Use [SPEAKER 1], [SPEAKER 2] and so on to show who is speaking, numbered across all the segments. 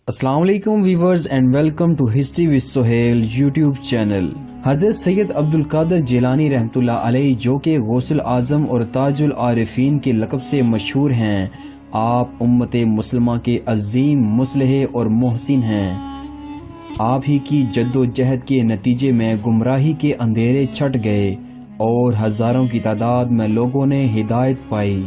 [SPEAKER 1] السلام علیکم viewers and welcome to history with Sohail YouTube channel. حضرت سید عبد القادر جیلانی رحمۃ اللہ علیہ جو کہ غوث الاعظم اور تاج العارفین کے لقب سے مشہور ہیں، آپ امت مسلمہ کے عظیم مصلح اور محسن ہیں۔ آپ ہی کی جد و جہد کے نتیجے میں گمراہی کے اندھیرے چھٹ گئے اور ہزاروں کی تعداد میں لوگوں نے ہدایت پائی۔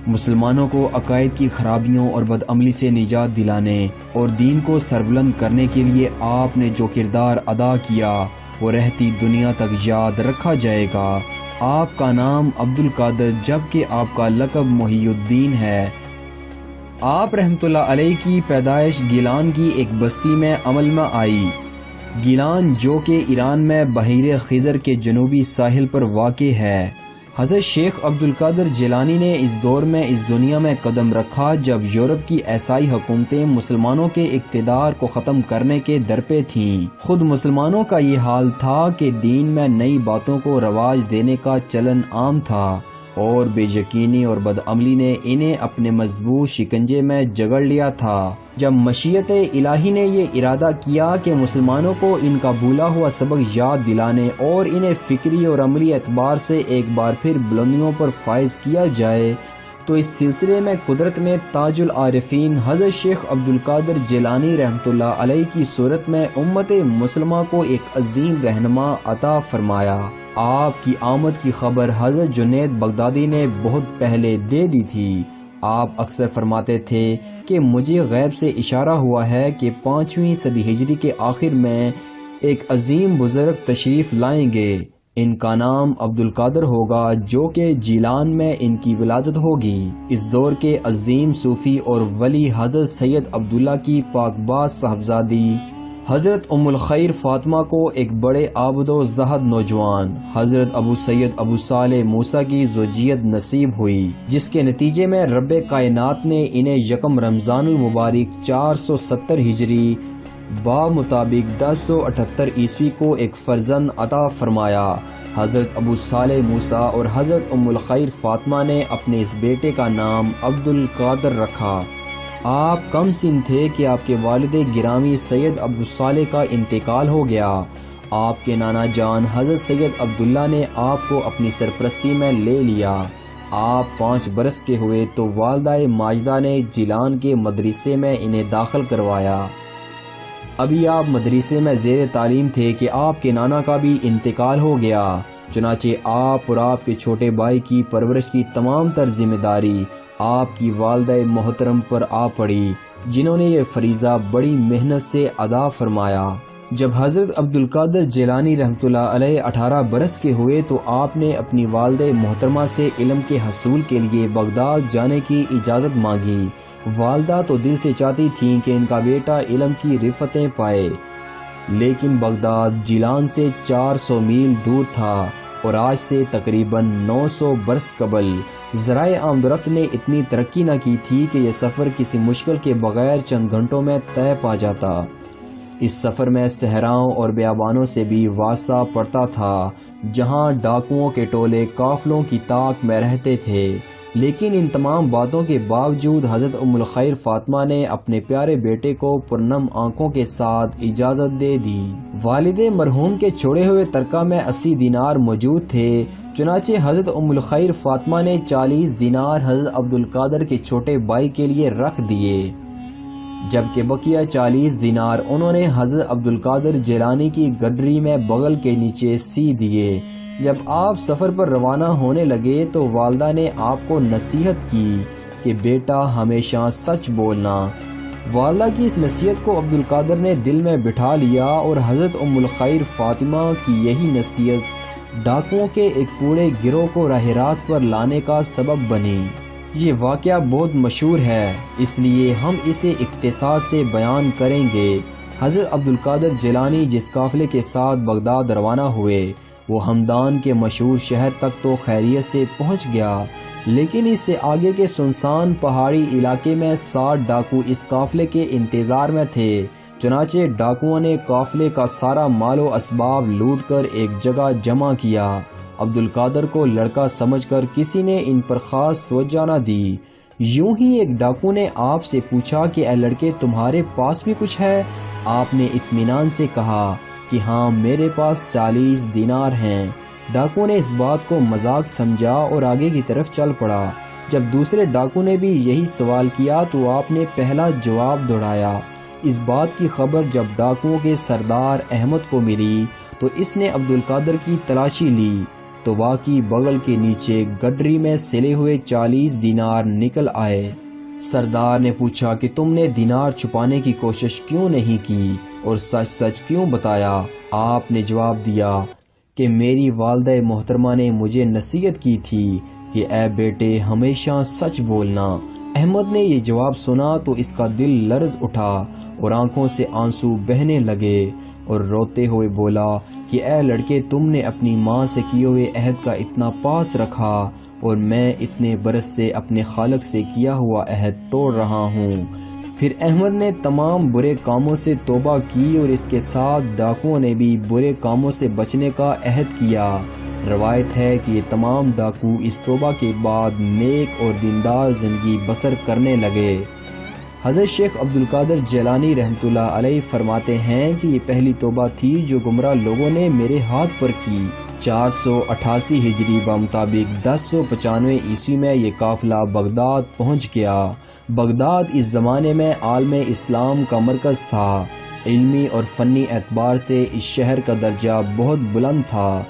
[SPEAKER 1] مسلمانوں کو عقائد کی خرابیوں اور بدعملی سے نجات دلانے اور دین کو سربلند کرنے کے لیے آپ نے جو کردار ادا کیا وہ رہتی دنیا تک یاد رکھا جائے گا۔ آپ کا نام عبد القادر جبکہ آپ کا لقب محی الدین ہے۔ آپ رحمۃ اللہ علیہ کی پیدائش گیلان کی ایک بستی میں عمل میں آئی۔ گیلان جو کہ ایران میں بحیرہ خزر کے جنوبی ساحل پر واقع ہے۔ حضرت شیخ عبد القادر جیلانی نے اس دور میں اس دنیا میں قدم رکھا جب یورپ کی عیسائی حکومتیں مسلمانوں کے اقتدار کو ختم کرنے کے در پہ تھیں۔ خود مسلمانوں کا یہ حال تھا کہ دین میں نئی باتوں کو رواج دینے کا چلن عام تھا اور بے یقینی اور بدعملی نے انہیں اپنے مضبوط شکنجے میں جگڑ لیا تھا۔ جب مشیت الہی نے یہ ارادہ کیا کہ مسلمانوں کو ان کا بھولا ہوا سبق یاد دلانے اور انہیں فکری اور عملی اعتبار سے ایک بار پھر بلندیوں پر فائز کیا جائے، تو اس سلسلے میں قدرت نے تاج العارفین حضرت شیخ عبد القادر جیلانی رحمۃ اللہ علیہ کی صورت میں امت مسلمہ کو ایک عظیم رہنما عطا فرمایا۔ آپ کی آمد کی خبر حضرت جنید بغدادی نے بہت پہلے دے دی تھی۔ آپ اکثر فرماتے تھے کہ مجھے غیب سے اشارہ ہوا ہے کہ 5ویں صدی ہجری کے آخر میں ایک عظیم بزرگ تشریف لائیں گے۔ ان کا نام عبد القادر ہوگا جو کہ جیلان میں ان کی ولادت ہوگی۔ اس دور کے عظیم صوفی اور ولی حضرت سید عبداللہ کی پاک باز صاحبزادی حضرت ام الخیر فاطمہ کو ایک بڑے عابد و زاہد نوجوان حضرت ابو سید ابو صالح موسیٰ کی زوجیت نصیب ہوئی، جس کے نتیجے میں رب کائنات نے انہیں یکم رمضان المبارک 470 ہجری مطابق 1078 عیسوی کو ایک فرزند عطا فرمایا۔ حضرت ابو صالح موسیٰ اور حضرت ام الخیر فاطمہ نے اپنے اس بیٹے کا نام عبد القادر رکھا۔ آپ کم سن تھے کہ آپ کے والد گرامی سید ابو صالح کا انتقال ہو گیا۔ آپ کے نانا جان حضرت سید عبداللہ نے آپ کو اپنی سرپرستی میں لے لیا۔ آپ 5 برس کے ہوئے تو والدہ ماجدہ نے جیلان کے مدرسے میں انہیں داخل کروایا۔ ابھی آپ مدرسے میں زیر تعلیم تھے کہ آپ کے نانا کا بھی انتقال ہو گیا، چنانچہ آپ اور آپ کے چھوٹے بھائی کی پرورش کی تمام تر ذمہ داری آپ کی والدہ محترم پر آ پڑی، جنہوں نے یہ فریضہ بڑی محنت سے ادا فرمایا۔ جب حضرت عبد القادر جیلانی رحمۃ اللہ علیہ 18 برس کے ہوئے تو آپ نے اپنی والدہ محترمہ سے علم کے حصول کے لیے بغداد جانے کی اجازت مانگی۔ والدہ تو دل سے چاہتی تھیں کہ ان کا بیٹا علم کی رفتیں پائے، لیکن بغداد جیلان سے 400 میل دور تھا اور آج سے تقریباً 900 برس قبل ذرائع آمد و رفت نے اتنی ترقی نہ کی تھی کہ یہ سفر کسی مشکل کے بغیر چند گھنٹوں میں طے پا جاتا۔ اس سفر میں صحراؤں اور بیابانوں سے بھی واسطہ پڑتا تھا، جہاں ڈاکوؤں کے ٹولے قافلوں کی طاق میں رہتے تھے، لیکن ان تمام باتوں کے باوجود حضرت ام الخیر فاطمہ نے اپنے پیارے بیٹے کو پرنم آنکھوں کے ساتھ اجازت دے دی۔ والد مرحوم کے چھوڑے ہوئے ترکہ میں 80 دینار موجود تھے، چنانچہ حضرت ام الخیر فاطمہ نے 40 دینار حضرت عبد القادر کے چھوٹے بھائی کے لیے رکھ دیے، جبکہ بقیہ 40 دینار انہوں نے حضرت عبد القادر جیلانی کی گڈری میں بغل کے نیچے سی دیے۔ جب آپ سفر پر روانہ ہونے لگے تو والدہ نے آپ کو نصیحت کی کہ بیٹا ہمیشہ سچ بولنا۔ والدہ کی اس نصیحت کو عبد القادر نے دل میں بٹھا لیا اور حضرت ام الخیر فاطمہ کی یہی نصیحت ڈاکوؤں کے ایک پورے گروہ کو راہ راست پر لانے کا سبب بنی۔ یہ واقعہ بہت مشہور ہے، اس لیے ہم اسے اختصار سے بیان کریں گے۔ حضرت عبد القادر جیلانی جس قافلے کے ساتھ بغداد روانہ ہوئے وہ ہمدان کے مشہور شہر تک تو خیریت سے پہنچ گیا، لیکن اس سے آگے کے سنسان پہاڑی علاقے میں 60 ڈاکو اس قافلے کے انتظار میں تھے۔ چنانچہ ڈاکوؤں نے قافلے کا سارا مال و اسباب لوٹ کر ایک جگہ جمع کیا۔ عبد القادر کو لڑکا سمجھ کر کسی نے ان پر خاص توجہ نہ دی، یوں ہی ایک ڈاکو نے آپ سے پوچھا کہ اے لڑکے تمہارے پاس بھی کچھ ہے؟ آپ نے اطمینان سے کہا کہ ہاں میرے پاس 40 دینار ہیں۔ ڈاکو نے اس بات کو مذاق سمجھا اور آگے کی طرف چل پڑا۔ جب دوسرے ڈاکو نے بھی یہی سوال کیا تو آپ نے پہلا جواب دوہرایا۔ اس بات کی خبر جب ڈاکوؤں کے سردار احمد کو ملی تو اس نے عبدالقادر کی تلاشی لی تو واقعی بغل کے نیچے گڈری میں سلے ہوئے 40 دینار نکل آئے۔ سردار نے پوچھا کہ تم نے دینار چھپانے کی کوشش کیوں نہیں کی اور سچ سچ کیوں بتایا؟ آپ نے جواب دیا کہ میری والدہ محترمہ نے مجھے نصیحت کی تھی کہ اے بیٹے ہمیشہ سچ بولنا۔ احمد نے یہ جواب سنا تو اس کا دل لرز اٹھا اور آنکھوں سے آنسو بہنے لگے اور روتے ہوئے بولا کہ اے لڑکے تم نے اپنی ماں سے کیے ہوئے عہد کا اتنا پاس رکھا اور میں اتنے برس سے اپنے خالق سے کیا ہوا عہد توڑ رہا ہوں۔ پھر احمد نے تمام برے کاموں سے توبہ کی اور اس کے ساتھ ڈاکوؤں نے بھی برے کاموں سے بچنے کا عہد کیا۔ روایت ہے کہ یہ تمام ڈاکو اس توبہ کے بعد نیک اور دیندار زندگی بسر کرنے لگے۔ حضرت شیخ عبدالقادر جیلانی رحمۃ اللہ علیہ فرماتے ہیں کہ یہ پہلی توبہ تھی جو گمراہ لوگوں نے میرے ہاتھ پر کی۔ 488 ہجری بمطابق 1095 عیسوی میں یہ قافلہ بغداد پہنچ گیا۔ بغداد اس زمانے میں عالم اسلام کا مرکز تھا۔ علمی اور فنی اعتبار سے اس شہر کا درجہ بہت بلند تھا،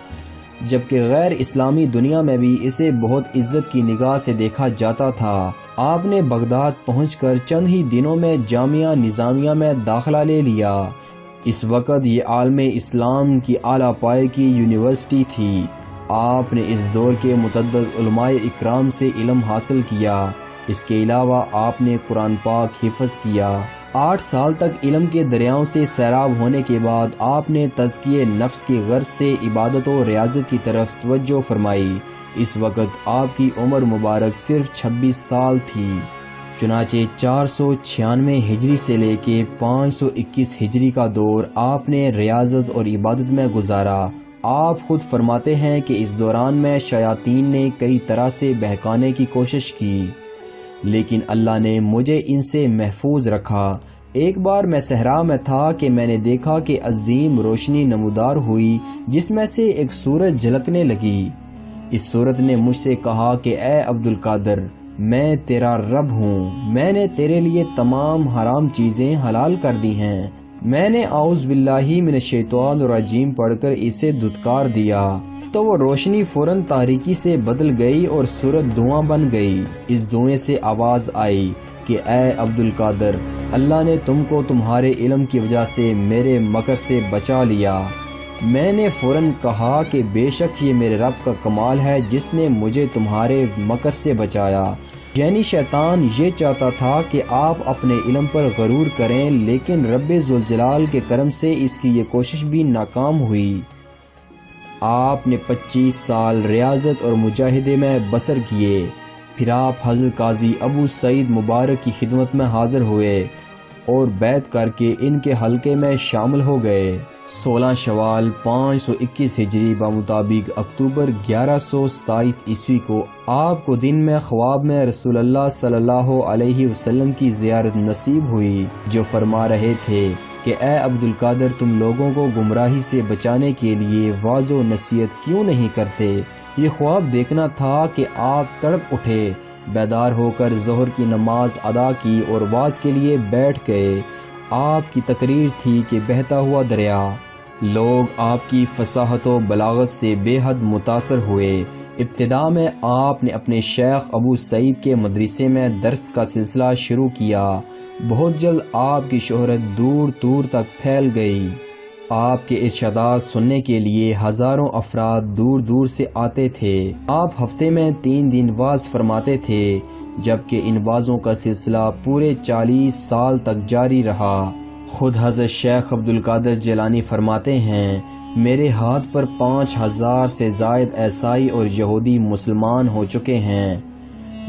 [SPEAKER 1] جبکہ غیر اسلامی دنیا میں بھی اسے بہت عزت کی نگاہ سے دیکھا جاتا تھا۔ آپ نے بغداد پہنچ کر چند ہی دنوں میں جامعہ نظامیہ میں داخلہ لے لیا۔ اس وقت یہ عالم اسلام کی اعلیٰ پائے کی یونیورسٹی تھی۔ آپ نے اس دور کے متعدد علماء اکرام سے علم حاصل کیا۔ اس کے علاوہ آپ نے قرآن پاک حفظ کیا۔ 8 سال تک علم کے دریاؤں سے سیراب ہونے کے بعد آپ نے تزکیہ نفس کی غرض سے عبادت و ریاضت کی طرف توجہ فرمائی۔ اس وقت آپ کی عمر مبارک صرف 26 سال تھی۔ چنانچہ 496 ہجری سے لے کے 521 ہجری کا دور آپ نے ریاضت اور عبادت میں گزارا۔ آپ خود فرماتے ہیں کہ اس دوران میں شیاطین نے کئی طرح سے بہکانے کی کوشش کی، لیکن اللہ نے مجھے ان سے محفوظ رکھا۔ ایک بار میں صحرا میں تھا کہ میں نے دیکھا کہ عظیم روشنی نمودار ہوئی جس میں سے ایک سورج جھلکنے لگی۔ اس سورت نے مجھ سے کہا کہ اے عبدالقادر، میں تیرا رب ہوں، میں نے تیرے لیے تمام حرام چیزیں حلال کر دی ہیں۔ میں نے اعوذ باللہ من الشیطان الرجیم پڑھ کر اسے دھتکار دیا تو وہ روشنی فوراً تاریکی سے بدل گئی اور سورت دھواں بن گئی۔ اس دھوئیں سے آواز آئی کہ اے عبدالقادر، اللہ نے تم کو تمہارے علم کی وجہ سے میرے مکر سے بچا لیا۔ میں نے فوراً کہا کہ بے شک یہ میرے رب کا کمال ہے جس نے مجھے تمہارے مکر سے بچایا۔ یعنی شیطان یہ چاہتا تھا کہ آپ اپنے علم پر غرور کریں، لیکن رب ذوالجلال کے کرم سے اس کی یہ کوشش بھی ناکام ہوئی۔ آپ نے 25 سال ریاضت اور مجاہدے میں بسر کیے۔ پھر آپ حضرت قاضی ابو سعید مبارک کی خدمت میں حاضر ہوئے اور بیعت کر کے ان کے حلقے میں شامل ہو گئے۔ 16 شوال 521 ہجری بمطابق اکتوبر 1127 عیسوی کو آپ کو دن میں خواب میں رسول اللہ صلی اللہ علیہ وسلم کی زیارت نصیب ہوئی، جو فرما رہے تھے کہ اے عبدالقادر، تم لوگوں کو گمراہی سے بچانے کے لیے واعظ و نصیحت کیوں نہیں کرتے؟ یہ خواب دیکھنا تھا کہ آپ تڑپ اٹھے، بیدار ہو کر ظہر کی نماز ادا کی اور واعظ کے لیے بیٹھ گئے۔ آپ کی تقریر تھی کہ بہتا ہوا دریا۔ لوگ آپ کی فصاحت و بلاغت سے بے حد متاثر ہوئے۔ ابتدا میں آپ نے اپنے شیخ ابو سعید کے مدرسے میں درس کا سلسلہ شروع کیا۔ بہت جلد آپ کی شہرت دور دور تک پھیل گئی۔ آپ کے ارشادات سننے کے لیے ہزاروں افراد دور دور سے آتے تھے۔ آپ ہفتے میں 3 دن وعظ فرماتے تھے، جبکہ ان وعظوں کا سلسلہ پورے 40 سال تک جاری رہا۔ خود حضرت شیخ عبدالقادر جیلانی فرماتے ہیں، میرے ہاتھ پر 5000 سے زائد عیسائی اور یہودی مسلمان ہو چکے ہیں،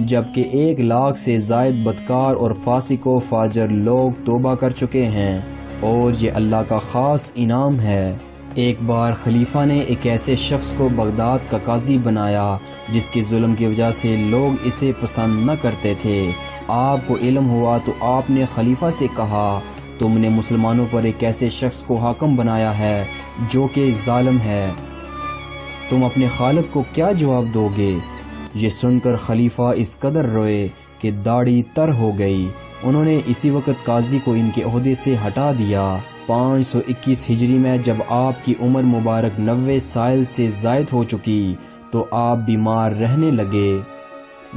[SPEAKER 1] جبکہ 1 لاکھ سے زائد بدکار اور فاسق و فاجر لوگ توبہ کر چکے ہیں، اور یہ اللہ کا خاص انعام ہے۔ ایک بار خلیفہ نے ایک ایسے شخص کو بغداد کا قاضی بنایا جس کے ظلم کی وجہ سے لوگ اسے پسند نہ کرتے تھے۔ آپ کو علم ہوا تو آپ نے خلیفہ سے کہا، تم نے مسلمانوں پر ایک ایسے شخص کو حاکم بنایا ہے جو کہ ظالم ہے، تم اپنے خالق کو کیا جواب دو گے؟ یہ سن کر خلیفہ اس قدر روئے کہ داڑھی تر ہو گئی۔ انہوں نے اسی وقت قاضی کو ان کے عہدے سے ہٹا دیا۔ 521 ہجری میں جب آپ کی عمر مبارک 90 سال سے زائد ہو چکی تو آپ بیمار رہنے لگے۔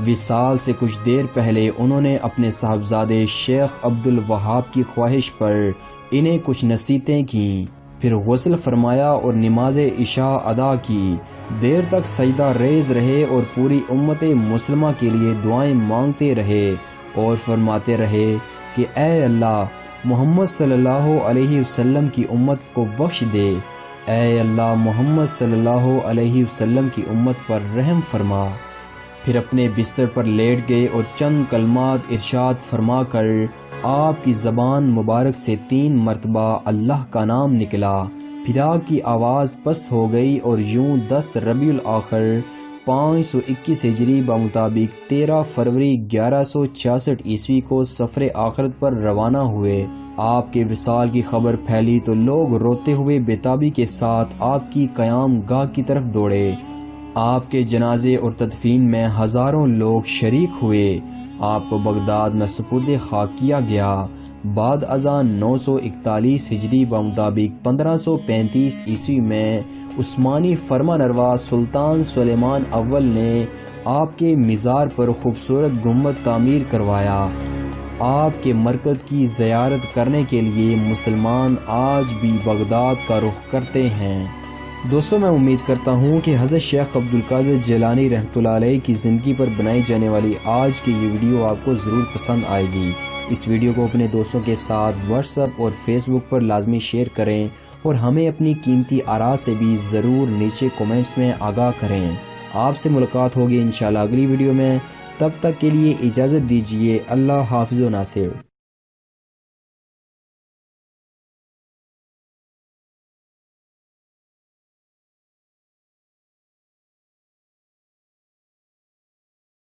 [SPEAKER 1] وصال سے کچھ دیر پہلے انہوں نے اپنے صاحبزادے شیخ عبد الوہاب کی خواہش پر انہیں کچھ نصیحتیں کیں، پھر غسل فرمایا اور نماز عشاء ادا کی۔ دیر تک سجدہ ریز رہے اور پوری امت مسلمہ کے لیے دعائیں مانگتے رہے اور فرماتے رہے کہ اے اللہ، محمد صلی اللہ علیہ وسلم کی امت کو بخش دے، اے اللہ، محمد صلی اللہ علیہ وسلم کی امت پر رحم فرما۔ پھر اپنے بستر پر لیٹ گئے اور چند کلمات ارشاد فرما کر آپ کی زبان مبارک سے 3 مرتبہ اللہ کا نام نکلا۔ پھر آپ کی آواز پست ہو گئی اور یوں 10 ربیع الاخر 521 ہجری بمطابق 13 فروری 1166 عیسوی کو سفر آخرت پر روانہ ہوئے۔ آپ کے وصال کی خبر پھیلی تو لوگ روتے ہوئے بیتابی کے ساتھ آپ کی قیام گاہ کی طرف دوڑے۔ آپ کے جنازے اور تدفین میں ہزاروں لوگ شریک ہوئے۔ آپ کو بغداد میں سپرد خاک کیا گیا۔ بعد ازاں 941 ہجری بمطابق 1535 عیسوی میں عثمانی فرمانروا سلطان سلیمان اول نے آپ کے مزار پر خوبصورت گنبد تعمیر کروایا۔ آپ کے مرکز کی زیارت کرنے کے لیے مسلمان آج بھی بغداد کا رخ کرتے ہیں۔ دوستوں، میں امید کرتا ہوں کہ حضرت شیخ عبد القادر جیلانی رحمۃ اللہ علیہ کی زندگی پر بنائی جانے والی آج کی یہ ویڈیو آپ کو ضرور پسند آئے گی۔ اس ویڈیو کو اپنے دوستوں کے ساتھ واٹس ایپ اور فیس بک پر لازمی شیئر کریں اور ہمیں اپنی قیمتی آراء سے بھی ضرور نیچے کومنٹس میں آگاہ کریں۔ آپ سے ملاقات ہوگی انشاءاللہ اگلی ویڈیو میں، تب تک کے لیے اجازت دیجیے۔ اللہ حافظ و ناصر۔